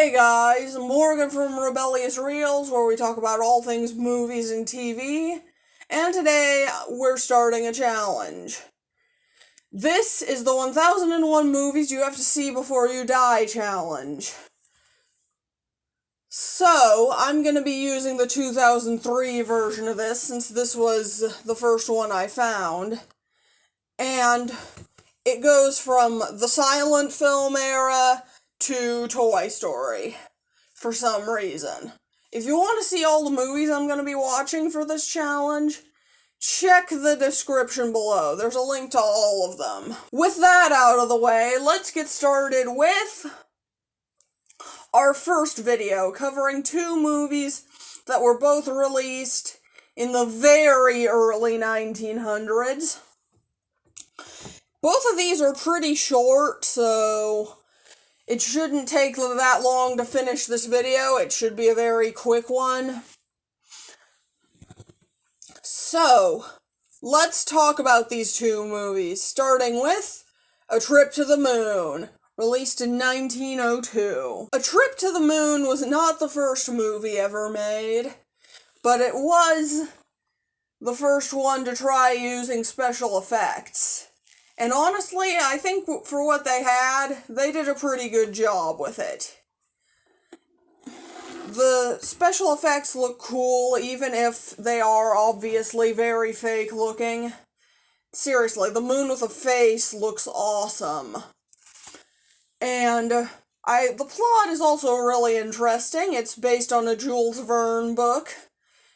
Hey guys, Morgan from Rebellious Reels, where we talk about all things movies and TV, and today we're starting a challenge. This is the 1001 movies you have to see before you die challenge. So, I'm going to be using the 2003 version of this, since this was the first one I found, and it goes from the silent film era to Toy Story, for some reason. If you want to see all the movies I'm going to be watching for this challenge, check the description below. There's a link to all of them. With that out of the way, let's get started with our first video, covering two movies that were both released in the very early 1900s. Both of these are pretty short, so it shouldn't take that long to finish this video. It should be a very quick one. So, let's talk about these two movies, starting with A Trip to the Moon, released in 1902. A Trip to the Moon was not the first movie ever made, but it was the first one to try using special effects. And honestly, I think for what they had, they did a pretty good job with it. The special effects look cool, even if they are obviously very fake looking. Seriously, the moon with a face looks awesome. And the plot is also really interesting. It's based on a Jules Verne book,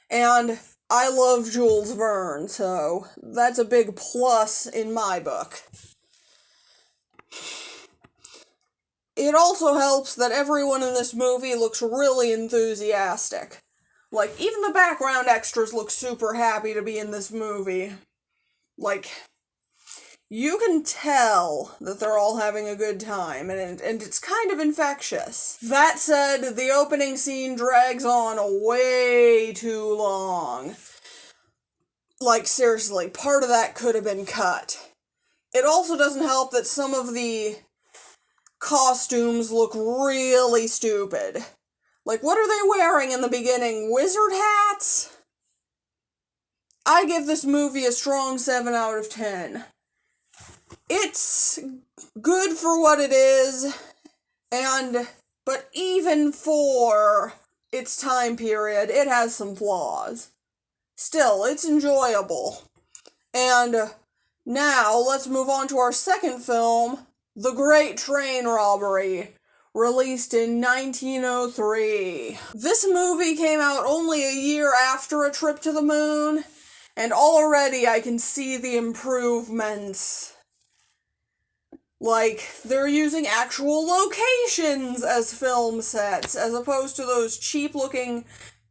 and I love Jules Verne, so that's a big plus in my book. It also helps that everyone in this movie looks really enthusiastic. Like, even the background extras look super happy to be in this movie. Like, you can tell that they're all having a good time, and it's kind of infectious. That said, the opening scene drags on way too long. Like, seriously, part of that could have been cut. It also doesn't help that some of the costumes look really stupid. Like, what are they wearing in the beginning? Wizard hats? I give this movie a strong 7 out of 10. It's good for what it is, but even for its time period, it has some flaws. Still, it's enjoyable. And now, let's move on to our second film, The Great Train Robbery, released in 1903. This movie came out only a year after A Trip to the Moon, and already I can see the improvements. Like, they're using actual locations as film sets, as opposed to those cheap-looking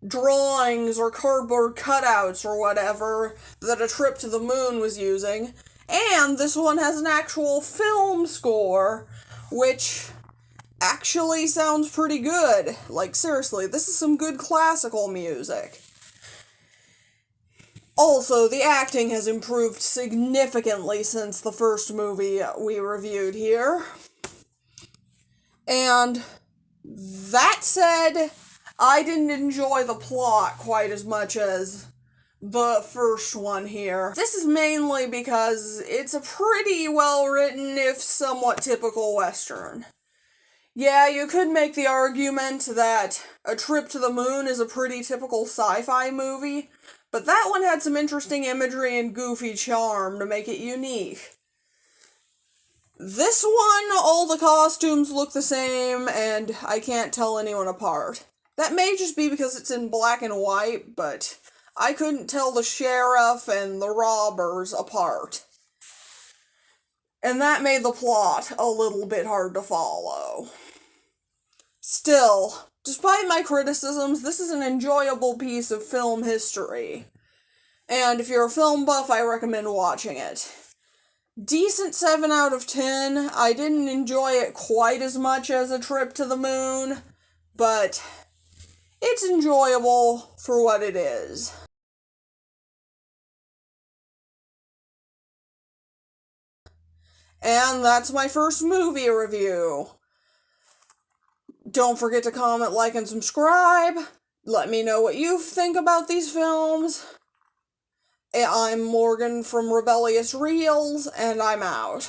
drawings or cardboard cutouts or whatever that A Trip to the Moon was using. And this one has an actual film score, which actually sounds pretty good. Like, seriously, this is some good classical music. Also, the acting has improved significantly since the first movie we reviewed here. And that said, I didn't enjoy the plot quite as much as the first one here. This is mainly because it's a pretty well-written, if somewhat typical Western. Yeah, you could make the argument that A Trip to the Moon is a pretty typical sci-fi movie, but that one had some interesting imagery and goofy charm to make it unique. This one, all the costumes look the same, and I can't tell anyone apart. That may just be because it's in black and white, but I couldn't tell the sheriff and the robbers apart. And that made the plot a little bit hard to follow. Still, despite my criticisms, this is an enjoyable piece of film history. And if you're a film buff, I recommend watching it. Decent 7 out of 10. I didn't enjoy it quite as much as A Trip to the Moon, but it's enjoyable for what it is. And that's my first movie review. Don't forget to comment, like, and subscribe. Let me know what you think about these films. I'm Morgan from Rebellious Reels, and I'm out.